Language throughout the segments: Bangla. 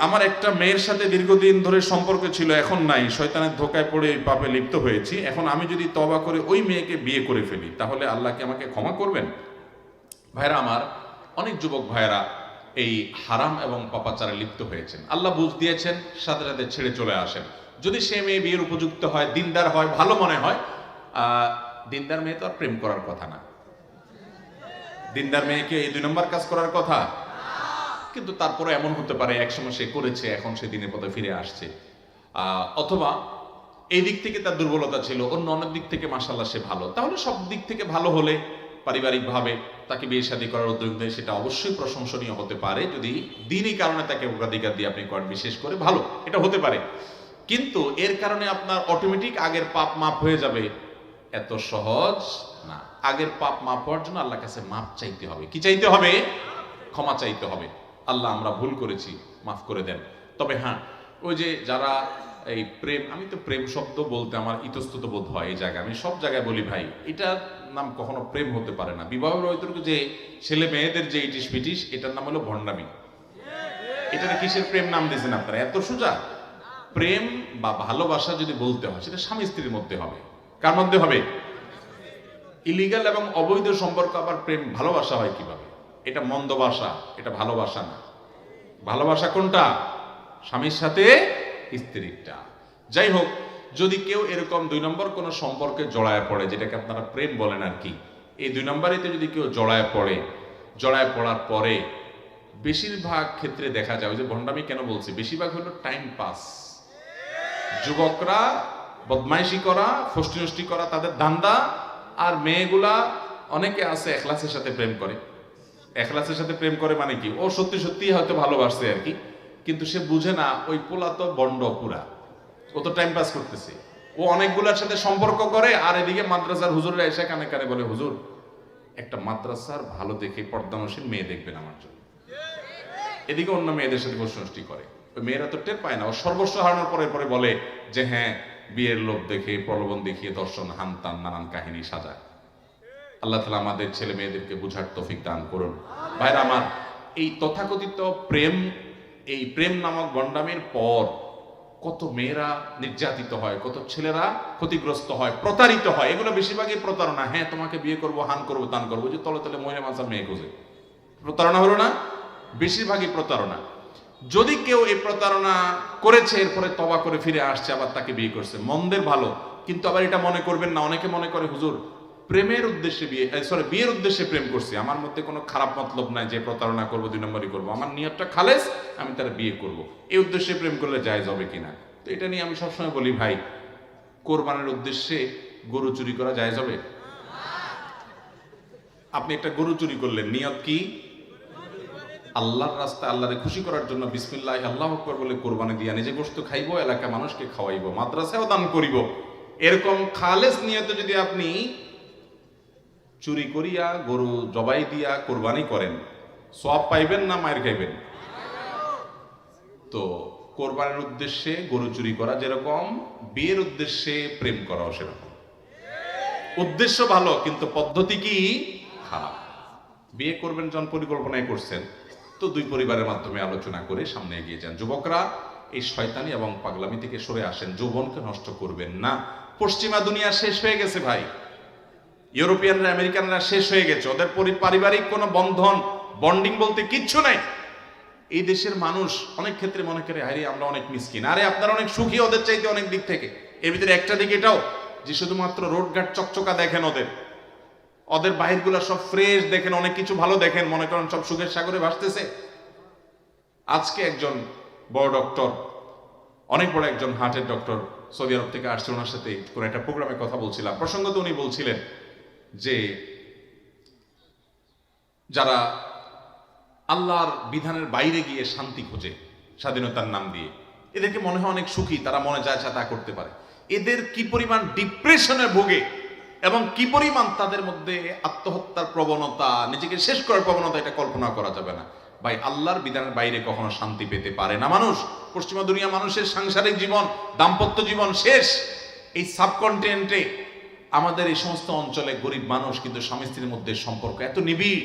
আমার একটা মেয়ের সাথে দীর্ঘদিন ধরে সম্পর্ক ছিল, এখন নাই, শয়তানের ধোকায় পড়ে পাপে লিপ্ত হয়েছি। এখন আমি যদি তওবা করে ওই মেয়েকে বিয়ে করে ফেলি, তাহলে আল্লাহ কি আমাকে ক্ষমা করবেন? ভাইরা আমার, অনেক যুবক ভাইরা এই হারাম এবং পাপাচারে লিপ্ত হয়েছেন। আল্লাহ বুঝ দিয়েছেন, সাথে সাথে ছেড়ে চলে আসেন। যদি সে মেয়ে বিয়ের উপযুক্ত হয়, দিনদার হয়, ভালো মনে হয়, দিনদার মেয়ে তো আর প্রেম করার কথা না। দিনদার মেয়েকে এই 2 নম্বর কাজ করার কথা। কিন্তু তারপরে এমন হতে পারে একসময় সে করেছে, এখন সে দিনের পথে ফিরে আসছে, অথবা এই দিক থেকে তার দুর্বলতা ছিল, অন্য অনেক দিক থেকে মাশাআল্লাহ সে ভালো। তাহলে সব দিক থেকে ভালো হলে পারিবারিকভাবে তাকে বিয়ে শাদী করার উদ্যোগ দেয়, সেটা অবশ্যই প্রশংসনীয় হতে পারে, যদি দিনই কারণে তাকে অগ্রাধিকার দিয়ে আপনি করেন, বিশেষ করে ভালো, এটা হতে পারে। কিন্তু এর কারণে আপনার অটোমেটিক আগের পাপ মাপ হয়ে যাবে, এত সহজ না। আগের পাপ মাপ হওয়ার জন্য আল্লাহর কাছে মাপ চাইতে হবে। কি চাইতে হবে? ক্ষমা চাইতে হবে। আল্লাহ, আমরা ভুল করেছি, মাফ করে দেন। তবে হ্যাঁ, ওই যে যারা এই প্রেম, আমি তো প্রেম শব্দ বলতে আমার ইতস্তত বোধ হয় এই জায়গায়, আমি সব জায়গায় বলি ভাই, এটার নাম কখনো প্রেম হতে পারে না। বিবাহের ঐতিহ্য যে ছেলে মেয়েদের যে ইটিস পিটিস, এটার নাম হলো ভণ্ডামি। এটার কিসের প্রেম নাম দিয়েছেন আপনারা? এত সোজা। প্রেম বা ভালোবাসা যদি বলতে হয়, সেটা স্বামী স্ত্রীর মধ্যে হবে। কার মধ্যে হবে? ইলিগাল এবং অবৈধ সম্পর্ক আবার প্রেম ভালোবাসা হয় কিভাবে? এটা মন্দ বাসা, এটা ভালোবাসা না। ভালোবাসা কোনটা? স্বামীর সাথে স্ত্রীরটা। যাই হোক, যদি কেউ এরকম 2 নম্বর কোন সম্পর্কে জড়ায় পড়ে, যেটাকে আপনারা প্রেম বলেন আর কি, এই 2 নম্বরেতে যদি কেউ জড়ায় পড়ার পরে বেশিরভাগ ক্ষেত্রে দেখা যায়, ওই যে ভণ্ডামি কেন বলছি, বেশিরভাগ হলো টাইম পাস। যুবকরা বদমাইশি করা, ফষ্টি নষ্টি করা তাদের ধান্দা, আর মেয়েগুলা অনেকে আছে এখলাসের সাথে প্রেম করে। এখলাসের সাথে প্রেম করে মানে কি, ও সত্যি সত্যি হয়তো ভালোবাসছে আর কি, কিন্তু সে বুঝে না ওই পোলা তো বন্ড পুরা, ও তো টাইম পাস করতেছে। ও অনেকগুলার সাথে সম্পর্ক করে, আর এদিকে মাদ্রাসার হুজুররা এসে কানে কানে বলে, হুজুর একটা মাদ্রাসার ভালো দেখে পর্দানসীন মেয়ে দেখবেন আমার জন্য। এদিকে অন্য মেয়েদের সাথে গোষ্ঠী করে। ওই মেয়েরা তো টের পায় না, ও সর্বস্ব হারানোর পরে পরে বলে যে হ্যাঁ, বিয়ের লোভ দেখে, প্রলোভন দেখিয়ে দর্শন, হানতান, নানান কাহিনী সাজায়। আল্লাহ তাআলা আমাদের ছেলে মেয়েদেরকে বুঝার তৌফিক দান করুন। ভাইরা আমার, এই তথাকথিত প্রেম, এই প্রেম নামক গন্ডামের পর কত মেয়েরা নির্যাতিত হয়, কত ছেলেরা ক্ষতিগ্রস্ত হয়, প্রতারিত হয়। এগুলো বেশিরভাগই প্রতারণা। হ্যাঁ, তোমাকে বিয়ে করবো, হান করবো, তান করবো, যে তলে তলে মহিলা মানসার মেয়ে খুঁজে প্রতারণা হলো না? বেশিরভাগই প্রতারণা। যদি কেউ এই প্রতারণা করেছে, এরপরে তওবা করে ফিরে আসছে, আবার তাকে বিয়ে করছে, মন্দের ভালো। কিন্তু আবার এটা মনে করবেন না, অনেকে মনে করে হুজুর প্রেমের উদ্দেশ্যে বিয়ের উদ্দেশ্যে প্রেম করছি, আমার মধ্যে কোনো খারাপ মতলব নাই যে প্রতারণা করবো, 2 নম্বরই করবো, আমার নিয়তটা খালেস, আমি তার বিয়ে করব। এই উদ্দেশ্যে প্রেম করলে জায়েজ হবে কিনা? তো এটা নিয়ে আমি সবসময় বলি ভাই, কোরবানির উদ্দেশ্যে গরু চুরি করা জায়েজ হবে? আপনি একটা গরু চুরি করলেন, নিয়ত কি? আল্লাহর রাস্তায় আল্লাহরে খুশি করার জন্য বিসমিল্লাহ আল্লাহু আকবার বলে কোরবানি দিয়া নিজে গোশত খাইবো, এলাকা মানুষকে খাওয়াইবো, মাদ্রাসায়ও দান করিব, এরকম খালেস নিয়তে যদি আপনি চুরি করিয়া গরু জবাই দিয়া কোরবানি করেন, সওয়াব পাইবেন না মায়ের খাইবেন? তো কোরবানির উদ্দেশ্যে গরু চুরি করা যেরকম, বিয়ের উদ্দেশ্যে প্রেম করাও সেরকম। উদ্দেশ্য ভালো, কিন্তু পদ্ধতি কি খারাপ। বিয়ে করবেন যখন পরিকল্পনায় করছেন, তো 2 পরিবারের মাধ্যমে আলোচনা করে সামনে এগিয়ে যান। যুবকরা এই শয়তানি এবং পাগলামি থেকে সরে আসেন, যৌবনকে নষ্ট করবেন না। পশ্চিমা দুনিয়া শেষ হয়ে গেছে ভাই, ইউরোপিয়ানরা, আমেরিকানরা শেষ হয়ে গেছে, ওদের পারিবারিক কোনো বন্ধন, বন্ডিং বলতে কিচ্ছু নাই। এই দেশের মানুষ অনেক ক্ষেত্রে মনে করে আরে আমরা অনেক মিসকিন, আরে আপনারা অনেক সুখী ওদের চাইতে অনেক দিক থেকে। এর ভিতরে একটা দিক এটাও যে শুধুমাত্র রোডঘাট চকচকা দেখেন, ওদের বাহিরগুলা সব ফ্রেশ দেখেন, অনেক কিছু ভালো দেখেন, মনে করেন সব সুখের সাগরে ভাসতেছে। আজকে একজন বড় ডক্টর, অনেক বড় একজন হার্টের ডক্টর সৌদি আরব থেকে আসছে, ওনার সাথে কোন একটা প্রোগ্রামে কথা বলছিলাম, প্রসঙ্গত উনি বলছিলেন যে যারা আল্লাহর বিধানের বাইরে গিয়ে শান্তি খোঁজে স্বাধীনতার নাম দিয়ে, এদেরকে মনে হয় অনেক সুখী, তারা মনে যায় তা করতে পারে। এদের কি পরিমাণ ডিপ্রেশনে ভোগে এবং কি পরিমাণ তাদের মধ্যে আত্মহত্যার প্রবণতা, নিজেকে শেষ করার প্রবণতা, এটা কল্পনা করা যাবে না ভাই। আল্লাহর বিধানের বাইরে কখনো শান্তি পেতে পারে না মানুষ। পশ্চিমা দুনিয়া মানুষের সাংসারিক জীবন, দাম্পত্য জীবন শেষ। এই সাবকন্টিনেন্টে, আমাদের এই সমস্ত অঞ্চলে গরিব মানুষ, কিন্তু স্বামী স্ত্রীর মধ্যে সম্পর্ক এত নিবিড়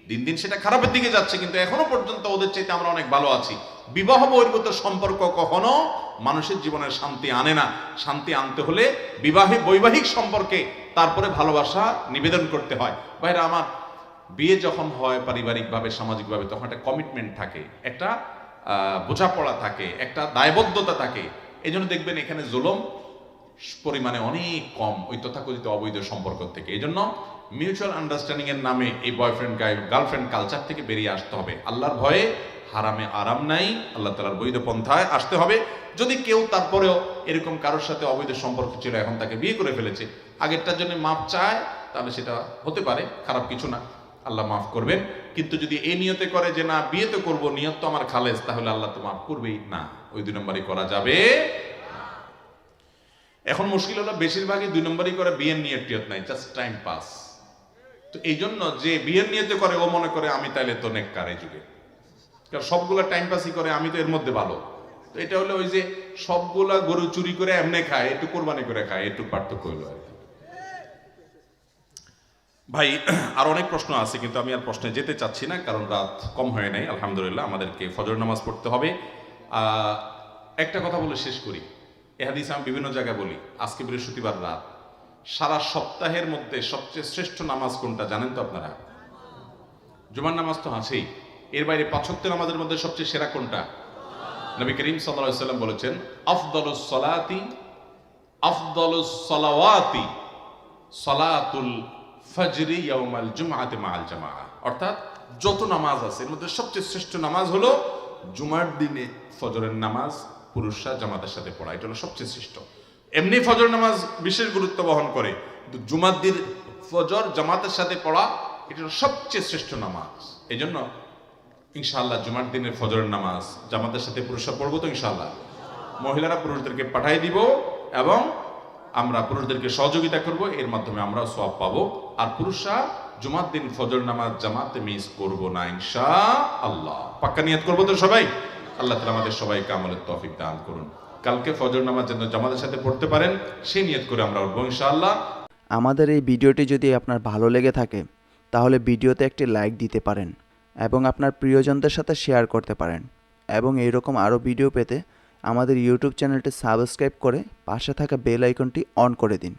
দিন দিন সেটা খারাপের দিকে যাচ্ছে, কিন্তু এখনো পর্যন্ত ওদের চাইতে আমরা অনেক ভালো আছি। বিবাহ বহির্ভূত সম্পর্ক কখনো মানুষের জীবনের শান্তি আনে না। শান্তি আনতে হলে বৈবাহিক সম্পর্কে তারপরে ভালোবাসা নিবেদন করতে হয়। ভাইরা আমার, বিয়ে যখন হয় পারিবারিকভাবে সামাজিকভাবে, তখন একটা কমিটমেন্ট থাকে, একটা বোঝাপড়া থাকে, একটা দায়বদ্ধতা থাকে। এই জন্য দেখবেন এখানে জুলুম পরিমাণে অনেক কম ওই তথাকথিত অবৈধ সম্পর্ক থেকে। এই জন্য মিউচুয়াল আন্ডারস্ট্যান্ডিং এর নামে এই বয়ফ্রেন্ড গার্লফ্রেন্ড কালচার থেকে বেরিয়ে আসতে হবে। আল্লাহর ভয়ে হারামে আরাম নাই, আল্লাহ তাআলার বৈধ পন্থায় আসতে হবে। যদি কেউ তারপরেও এরকম কারোর সাথে অবৈধ সম্পর্ক ছিল, এখন তাকে বিয়ে করে ফেলেছে, আগেরটার জন্য মাপ চায়, তাহলে সেটা হতে পারে, খারাপ কিছু না, আল্লাহ মাফ করবেন। কিন্তু যদি এই নিয়তে করে যে না বিয়ে তো করবো, নিয়ত তো আমার খালেস, তাহলে আল্লাহ তো মাফ করবেই না। ওই 2 নম্বরই করা যাবে। এখন মুশকিল হলো বেশিরভাগই 2 নম্বরই করে, বিয়ের নিয়ত টিয়ত নাই, জাস্ট টাইম পাস। তো এই জন্য যে বিয়ের নিয়তে করে ও মনে করে আমি তাইলে তো নেককার এই যুগে, কারণ সবগুলা টাইম পাসই করে, আমি তো এর মধ্যে ভালো। তো এটা হলো ওই যে সবগুলা গরু চুরি করে এমনি খায়, একটু কোরবানি করে খায়, একটু পার্থক্য হলো আর কি। ভাই আর অনেক প্রশ্ন আছে, কিন্তু আমি আর প্রশ্নে যেতে চাচ্ছি না, কারণ রাত কম হয়ে নাই আলহামদুলিল্লাহ, আমাদেরকে ফজর নামাজ পড়তে হবে। একটা কথা বলে শেষ করি, এ হাদিস আমি বিভিন্ন জায়গায় বলি। আজকে বৃহস্পতিবার রাত, সারা সপ্তাহের মধ্যে সবচেয়ে শ্রেষ্ঠ নামাজ কোনটা জানেন তো আপনারা? জুমার নামাজ তো আছেই, এর বাইরে 5 ওয়াক্ত নামাজের মধ্যে সবচেয়ে সেরা কোনটা? নবী করিম সাল্লাল্লাহু আলাইহি সাল্লাম বলেছেন, আফদালুস সালাওয়াতি সালাতুল ফজরি ইয়াউমাল জুমআতি মাআল জামাআহ। অর্থাৎ যত নামাজ আছে এর মধ্যে সবচেয়ে শ্রেষ্ঠ নামাজ হলো জুমার দিনে ফজরের নামাজ পুরুষরা জামাতের সাথে পড়া, এটা হলো সবচেয়ে শ্রেষ্ঠ। এমনি ফজর নামাজ বিশেষ গুরুত্ব বহন করে, কিন্তু জুমার দিন ফজর জামাতের সাথে পড়া এটা হলো সবচেয়ে শ্রেষ্ঠ নামাজ। এই জন্য ইনশাআল্লাহ জুমার দিনের ফজরের নামাজ জামাতের সাথে পুরুষরা পড়বো তো ইনশাআল্লাহ। মহিলারা পুরুষদেরকে পাঠাই দিব এবং আমরা পুরুষদেরকে সহযোগিতা করব, এর মাধ্যমে আমরা সওয়াব পাবো। আর পুরুষরা জুমার দিন ফজর নামাজ জামাতে মিস করব না ইনশাআল্লাহ। পাক্কা নিয়ত করবো তো সবাই? আল্লাহ তাআলা আমাদের সবাইকে আমলের তৌফিক দান করুন। কালকে ফজর নামাজ যেন জামাতের সাথে পড়তে পারেন, সেই নিয়ত করে আমরা উঠবো ইনশাআল্লাহ। আমাদের এই ভিডিওটি যদি আপনার ভালো লেগে থাকে, তাহলে ভিডিওতে একটি লাইক দিতে পারেন এবং আপনার প্রিয়জনদের সাথে শেয়ার করতে পারেন। এবং এইরকম আরও ভিডিও পেতে আমাদের ইউটিউব চ্যানেলটি সাবস্ক্রাইব করে পাশে থাকা বেল আইকনটি অন করে দিন।